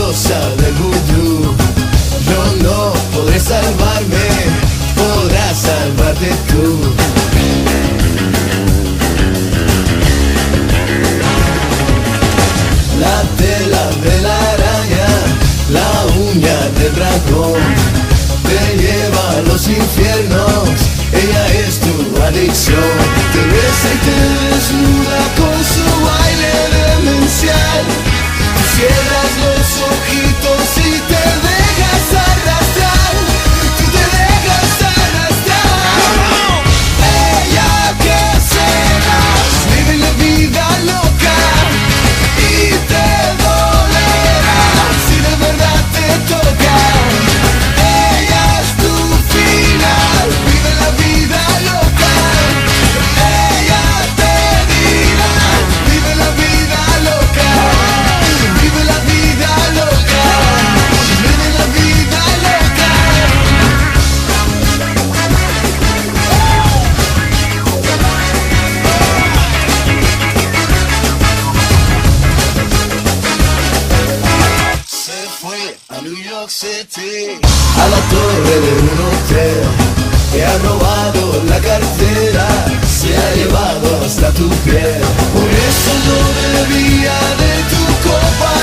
diosa del vudú. Yo no podré salvarme, podrás salvarte tú. La tela de la araña, la uña del dragón, te lleva a los infiernos, ella es tu adicción. Te besa y te desnuda con su baile demencial. Tú cierras los ojitos y te dejas arrastrar. Tú te dejas arrastrar. Ella que serás, vive la vida loca y te dolerá si de verdad te toca. Ella es tu final, vive la vida loca. Ella te dirá, vive la vida loca. Vive la vida loca. Vive la vida loca. Se fue a New York City, a la torre de un hotel, que ha robado la cartera, se ha llevado hasta tu piel. Por eso no bebía de tu copa